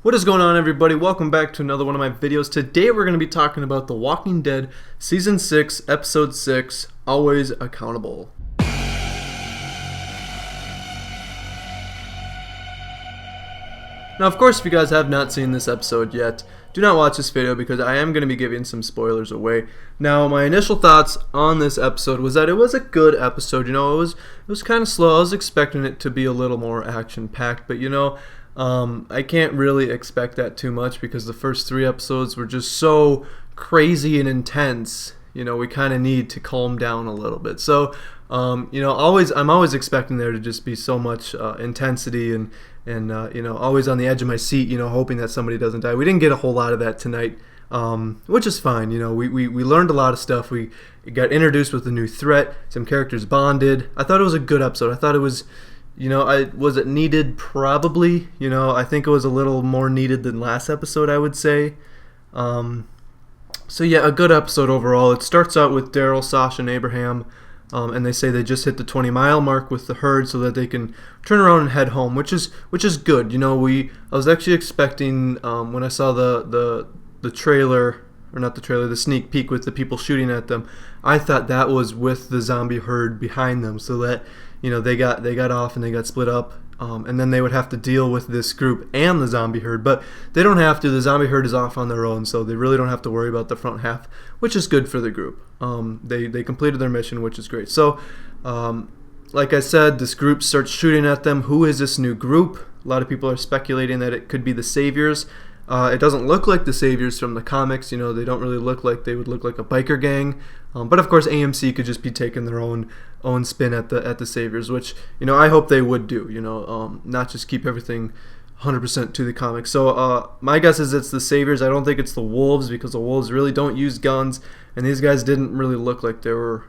What is going on, everybody? Welcome back to another one of my videos. Today we're going to be talking about The Walking Dead Season 6, Episode 6, Always Accountable. Now, of course, if you guys have not seen this episode yet, do not watch this video because I am going to be giving some spoilers away. Now, my initial thoughts on this episode was that it was a good episode. You know, it was kind of slow. I was expecting it to be a little more action-packed, but I can't really expect that too much because the first 3 episodes were just so crazy and intense. You know, we kind of need to calm down a little bit. So, I'm always expecting there to just be so much intensity and always on the edge of my seat, hoping that somebody doesn't die. We didn't get a whole lot of that tonight, which is fine. We learned a lot of stuff. We got introduced with a new threat. Some characters bonded. I thought it was a good episode. I thought it was, was it needed? Probably. I think it was a little more needed than last episode, I would say. So yeah, a good episode overall. It starts out with Daryl, Sasha, and Abraham. And they say they just hit the 20-mile mark with the herd so that they can turn around and head home, which is good. I was actually expecting when I saw the trailer, or not the trailer, the sneak peek with the people shooting at them. I thought that was with the zombie herd behind them, so that they got off and they got split up. And then they would have to deal with this group and the zombie herd, but they don't have to. The zombie herd is off on their own, so they really don't have to worry about the front half, which is good for the group. They completed their mission, which is great. So, like I said, this group starts shooting at them. Who is this new group? A lot of people are speculating that it could be the Saviors. It doesn't look like the Saviors from the comics. They don't really look like they would look like a biker gang. But of course, AMC could just be taking their own spin at the Saviors, which I hope they would do. Not just keep everything 100% to the comics. So my guess is it's the Saviors. I don't think it's the Wolves because the Wolves really don't use guns, and these guys didn't really look like they were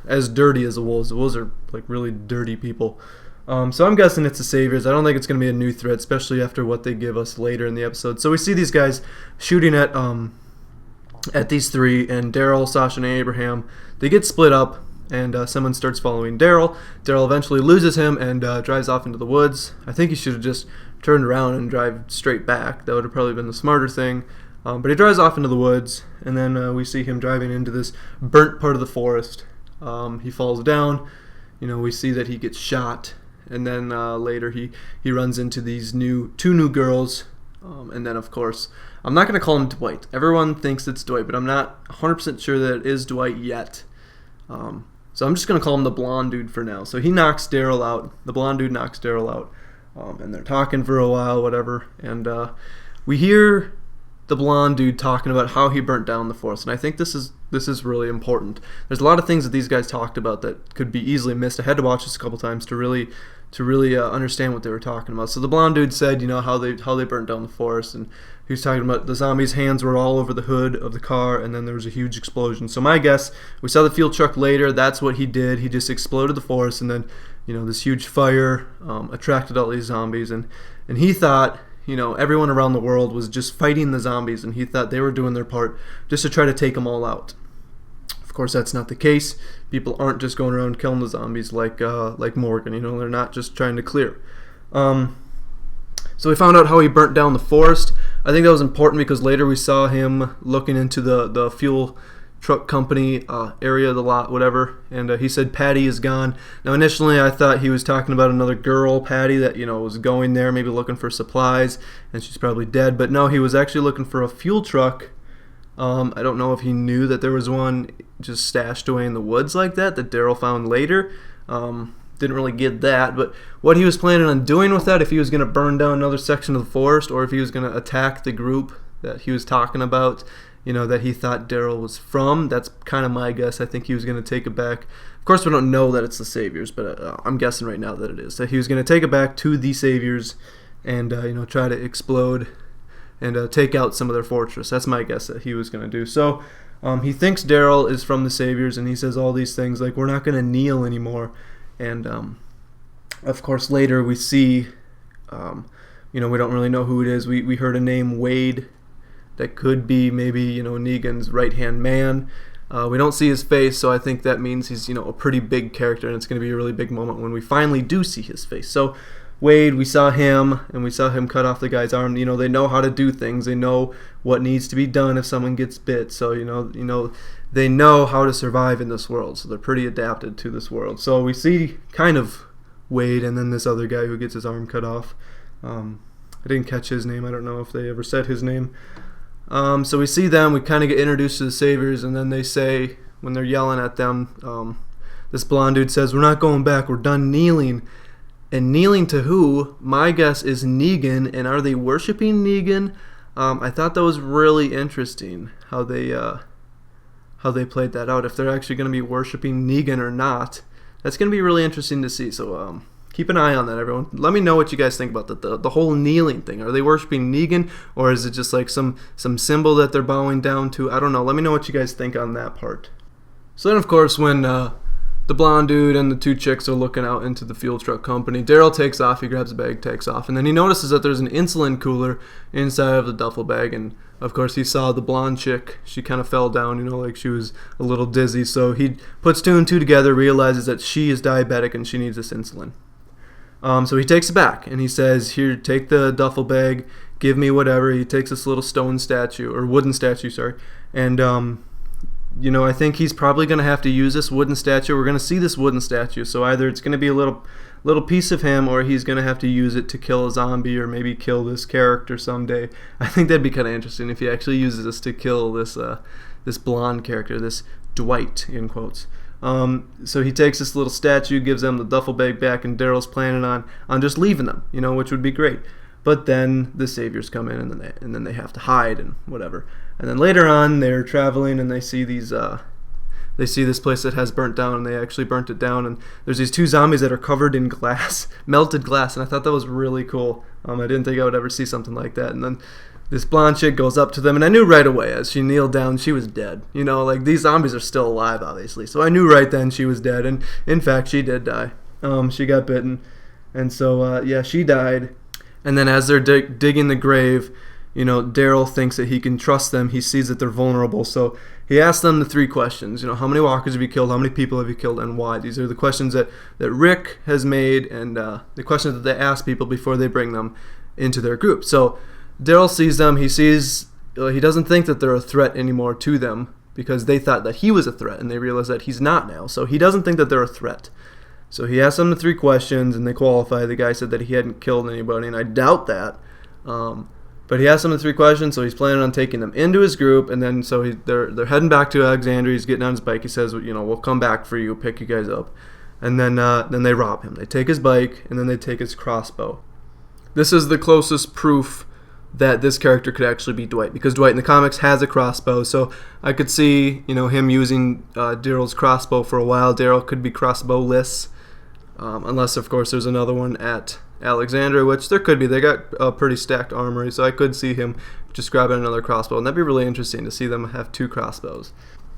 as dirty as the Wolves. The Wolves are like really dirty people. So I'm guessing it's the Saviors. I don't think it's going to be a new threat, especially after what they give us later in the episode. So we see these guys shooting at these 3, and Daryl, Sasha, and Abraham. They get split up, and someone starts following Daryl. Daryl eventually loses him and drives off into the woods. I think he should have just turned around and drive straight back. That would have probably been the smarter thing. But he drives off into the woods, and then we see him driving into this burnt part of the forest. He falls down. We see that he gets shot. And then later he runs into these two new girls. And then, of course, I'm not going to call him Dwight. Everyone thinks it's Dwight, but I'm not 100% sure that it is Dwight yet. So I'm just going to call him the blonde dude for now. So he knocks Daryl out. The blonde dude knocks Daryl out. And they're talking for a while, whatever. And we hear the blonde dude talking about how he burnt down the forest. And I think this is really important. There's a lot of things that these guys talked about that could be easily missed. I had to watch this a couple times to really understand what they were talking about. So the blonde dude said, how they burnt down the forest, and he was talking about the zombies' hands were all over the hood of the car, and then there was a huge explosion. So my guess, we saw the fuel truck later. That's what he did. He just exploded the forest, and then this huge fire attracted all these zombies, and he thought everyone around the world was just fighting the zombies, and he thought they were doing their part just to try to take them all out. Of course, that's not the case. People aren't just going around killing the zombies like Morgan. They're not just trying to clear. So we found out how he burnt down the forest. I think that was important because later we saw him looking into the fuel truck company area, the lot, whatever, and he said Patty is gone. Now initially I thought he was talking about another girl, Patty, that was going there maybe looking for supplies, and she's probably dead. But no, he was actually looking for a fuel truck. I don't know if he knew that there was one just stashed away in the woods like that Daryl found later. Didn't really get that, but what he was planning on doing with that, if he was going to burn down another section of the forest, or if he was going to attack the group that he was talking about, that he thought Daryl was from, that's kind of my guess. I think he was going to take it back. Of course, we don't know that it's the Saviors, but I'm guessing right now that it is. That he was going to take it back to the Saviors and, try to explode and take out some of their fortress. That's my guess that he was going to do. So he thinks Daryl is from the Saviors, and he says all these things like, we're not going to kneel anymore. And, of course, later we see, we don't really know who it is. We heard a name, Wade. That could be maybe, Negan's right-hand man. We don't see his face, so I think that means he's, a pretty big character, and it's going to be a really big moment when we finally do see his face. So Wade, we saw him, and we saw him cut off the guy's arm. You know, they know how to do things. They know what needs to be done if someone gets bit. So, they know how to survive in this world. So they're pretty adapted to this world. So we see kind of Wade and then this other guy who gets his arm cut off. I didn't catch his name. I don't know if they ever said his name. So we see them. We kind of get introduced to the Saviors, and then they say, when they're yelling at them, this blonde dude says, "We're not going back. We're done kneeling." And kneeling to who? My guess is Negan. And are they worshiping Negan? I thought that was really interesting how they played that out. If they're actually going to be worshiping Negan or not, that's going to be really interesting to see. So keep an eye on that, everyone. Let me know what you guys think about the whole kneeling thing. Are they worshiping Negan, or is it just like some symbol that they're bowing down to? I don't know. Let me know what you guys think on that part. So then, of course, when the blonde dude and the two chicks are looking out into the fuel truck company, Daryl takes off. He grabs a bag, takes off, and then he notices that there's an insulin cooler inside of the duffel bag. And of course, he saw the blonde chick. She kind of fell down, like she was a little dizzy. So he puts two and two together, realizes that she is diabetic and she needs this insulin. So he takes it back and he says, "Here, take the duffel bag. Give me whatever." He takes this little wooden statue, sorry, and I think he's probably going to have to use this wooden statue. We're going to see this wooden statue. So either it's going to be a little piece of him, or he's going to have to use it to kill a zombie, or maybe kill this character someday. I think that'd be kind of interesting if he actually uses this to kill this blonde character, this Dwight, in quotes. So he takes this little statue, gives them the duffel bag back, and Darrell's planning on just leaving them, which would be great. But then the Saviors come in, and then they have to hide and whatever. And then later on, they're traveling, and they see this place that has burnt down, and they actually burnt it down. And there's these two zombies that are covered in glass, melted glass, and I thought that was really cool. I didn't think I would ever see something like that. And then this blonde chick goes up to them, and I knew right away as she kneeled down, she was dead. These zombies are still alive, obviously. So I knew right then she was dead, and in fact, she did die. She got bitten, and so she died. And then as they're digging the grave, Daryl thinks that he can trust them. He sees that they're vulnerable. So he asks them the three questions. How many walkers have you killed? How many people have you killed? And why? These are the questions that Rick has made, and the questions that they ask people before they bring them into their group. So Daryl sees them. He doesn't think that they're a threat anymore to them, because they thought that he was a threat, and they realize that he's not now. So he doesn't think that they're a threat. So he asked them the three questions, and they qualify. The guy said that he hadn't killed anybody, and I doubt that. But he asked them the three questions, so he's planning on taking them into his group, and then they're heading back to Alexandria. He's getting on his bike. He says, "We'll come back for you, pick you guys up," and then they rob him. They take his bike, and then they take his crossbow. This is the closest proof that this character could actually be Dwight, because Dwight in the comics has a crossbow. So I could see him using Daryl's crossbow for a while. Daryl could be crossbow-less. Unless, of course, there's another one at Alexandria, which there could be. They got a pretty stacked armory, so I could see him just grabbing another crossbow, and that'd be really interesting to see them have two crossbows.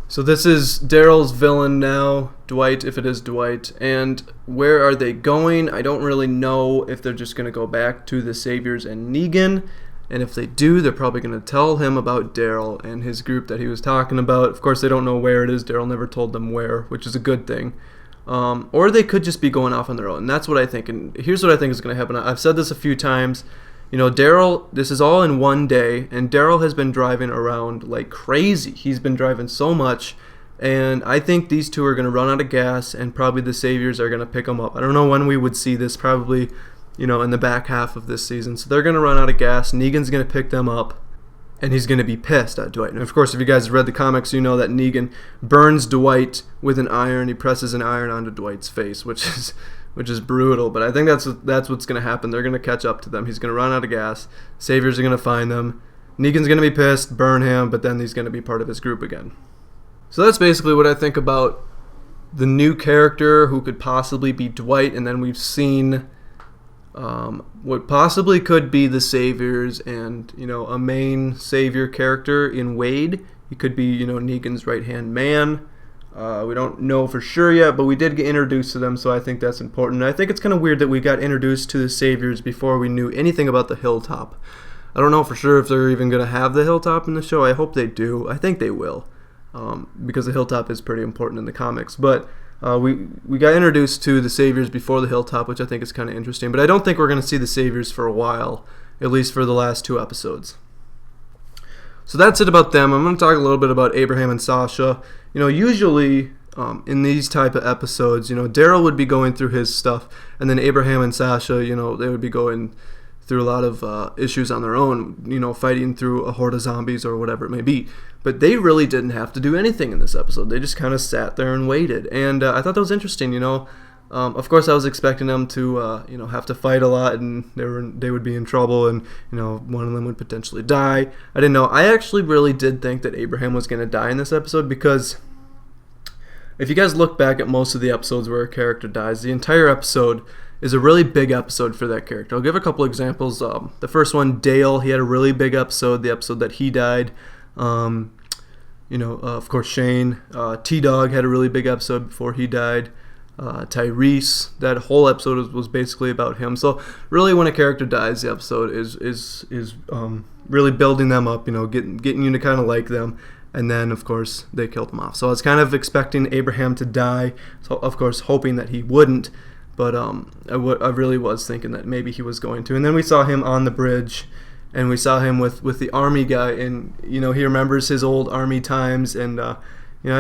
So this is Daryl's villain now, Dwight, if it is Dwight. And where are they going? I don't really know if they're just going to go back to the Saviors and Negan. And if they do, they're probably going to tell him about Daryl and his group that he was talking about. Of course, they don't know where it is. Daryl never told them where, which is a good thing. Or they could just be going off on their own. And that's what I think. And here's what I think is going to happen. I've said this a few times. Daryl, this is all in one day, and Daryl has been driving around like crazy. He's been driving so much, and I think these two are going to run out of gas, and probably the Saviors are going to pick them up. I don't know when we would see this, probably, in the back half of this season. So they're going to run out of gas. Negan's going to pick them up, and he's going to be pissed at Dwight. And of course, if you guys have read the comics, you know that Negan burns Dwight with an iron. He presses an iron onto Dwight's face, which is brutal. But I think that's what's going to happen. They're going to catch up to them. He's going to run out of gas. Saviors are going to find them. Negan's going to be pissed, burn him, but then he's going to be part of his group again. So that's basically what I think about the new character who could possibly be Dwight. And then we've seen what possibly could be the Saviors and, a main Savior character in Wade. He could be, Negan's right-hand man. We don't know for sure yet, but we did get introduced to them, so I think that's important. And I think it's kind of weird that we got introduced to the Saviors before we knew anything about the Hilltop. I don't know for sure if they're even going to have the Hilltop in the show. I hope they do. I think they will, because the Hilltop is pretty important in the comics. But we got introduced to the Saviors before the hilltop, which I think is kind of interesting. But I don't think we're going to see the Saviors for a while, at least for the last 2 episodes. So that's it about them. I'm going to talk a little bit about Abraham and Sasha. Usually in these type of episodes, Daryl would be going through his stuff, and then Abraham and Sasha, they would be going through a lot of issues on their own, fighting through a horde of zombies or whatever it may be. But they really didn't have to do anything in this episode. They just kind of sat there and waited. And I thought that was interesting, Of course, I was expecting them to, have to fight a lot, and they would be in trouble, and, one of them would potentially die. I didn't know. I actually really did think that Abraham was going to die in this episode, because if you guys look back at most of the episodes where a character dies, the entire episode is a really big episode for that character. I'll give a couple examples. The first one, Dale, he had a really big episode, the episode that he died. Of course, Shane. T-Dog had a really big episode before he died. Tyrese, that whole episode was basically about him. So really, when a character dies, the episode is really building them up, getting you to kind of like them. And then, of course, they killed him off. So I was kind of expecting Abraham to die, so of course hoping that he wouldn't. But I really was thinking that maybe he was going to. And then we saw him on the bridge, and we saw him with the army guy, and he remembers his old army times, and I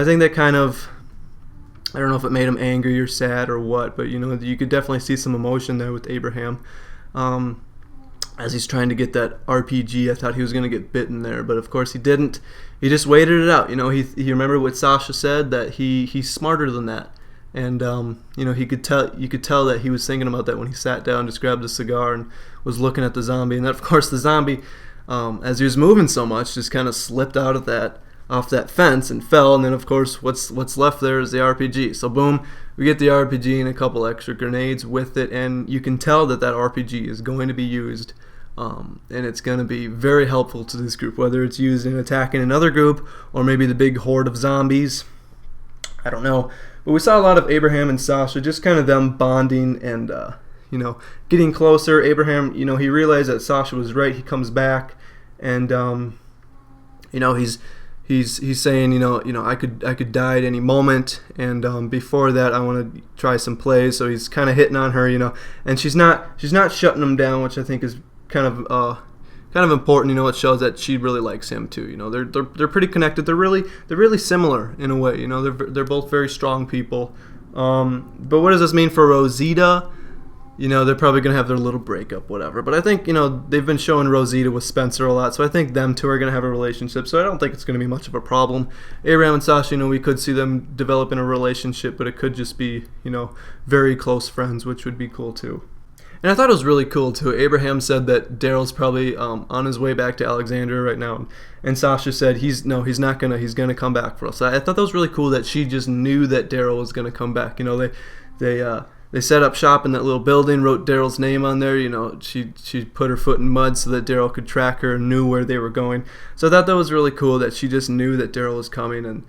think that kind of, I don't know if it made him angry or sad or what, but you could definitely see some emotion there with Abraham. As he's trying to get that RPG, I thought he was going to get bitten there, but of course he didn't. He just waited it out. He remembered what Sasha said, that he's smarter than that. And you could tell that he was thinking about that when he sat down, just grabbed a cigar and was looking at the zombie. And then, of course, the zombie, as he was moving so much, just kind of slipped off that fence and fell. And then, of course, what's left there is the RPG. So boom, we get the RPG and a couple extra grenades with it, and you can tell that RPG is going to be used, and it's going to be very helpful to this group, whether it's used in attacking another group or maybe the big horde of zombies. I don't know. But we saw a lot of Abraham and Sasha, just kind of them bonding and, getting closer. Abraham, he realized that Sasha was right. He comes back, and, he's saying, I could die at any moment, and before that, I want to try some plays. So he's kind of hitting on her, and she's not shutting him down, which I think is kind of important. It shows that she really likes him too. They're pretty connected. They're really similar in a way. They're both very strong people. But what does this mean for Rosita? They're probably gonna have their little breakup, whatever. But I think they've been showing Rosita with Spencer a lot, so I think them two are gonna have a relationship. So I don't think it's gonna be much of a problem. Abraham and Sasha, we could see them developing a relationship, but it could just be very close friends, which would be cool too. And I thought it was really cool too. Abraham said that Daryl's probably on his way back to Alexandria right now, and Sasha said he's gonna come back for us. So I thought that was really cool that she just knew that Daryl was gonna come back. They set up shop in that little building, wrote Daryl's name on there. She put her foot in mud so that Daryl could track her and knew where they were going. So I thought that was really cool that she just knew that Daryl was coming and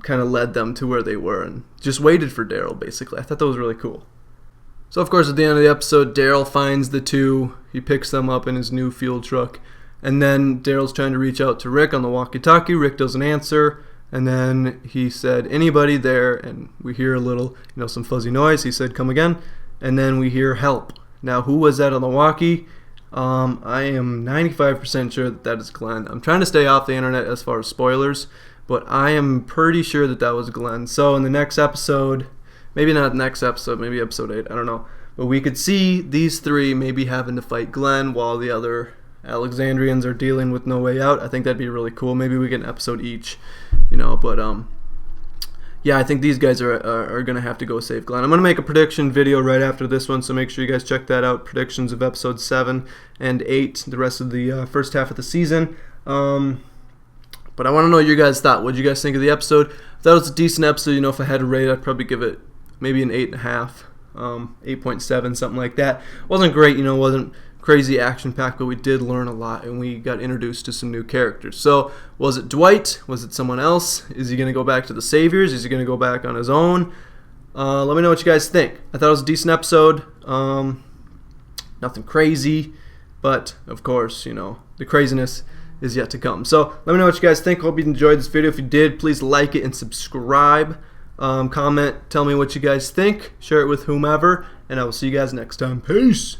kind of led them to where they were and just waited for Daryl basically. I thought that was really cool. So, of course, at the end of the episode, Daryl finds the two. He picks them up in his new fuel truck. And then Daryl's trying to reach out to Rick on the walkie-talkie. Rick doesn't answer. And then he said, anybody there? And we hear a little, some fuzzy noise. He said, come again. And then we hear help. Now, who was that on the walkie? I am 95% sure that is Glenn. I'm trying to stay off the internet as far as spoilers, but I am pretty sure that was Glenn. So, in the next episode... Maybe not next episode, maybe episode 8, I don't know. But we could see these three maybe having to fight Glenn while the other Alexandrians are dealing with no way out. I think that'd be really cool. Maybe we get an episode each, But, yeah, I think these guys are going to have to go save Glenn. I'm going to make a prediction video right after this one, so make sure you guys check that out. Predictions of episodes 7 and 8, the rest of the first half of the season. But I want to know your guys' thought. What did you guys think of the episode? I thought it was a decent episode. If I had to rate it, I'd probably give it maybe an 8.5, 8.7, something like that. Wasn't great, wasn't crazy action-packed, but we did learn a lot, and we got introduced to some new characters. So, was it Dwight? Was it someone else? Is he going to go back to the Saviors? Is he going to go back on his own? Let me know what you guys think. I thought it was a decent episode. Nothing crazy, but, of course, the craziness is yet to come. So, let me know what you guys think. Hope you enjoyed this video. If you did, please like it and subscribe. Comment, tell me what you guys think, share it with whomever, and I will see you guys next time. Peace!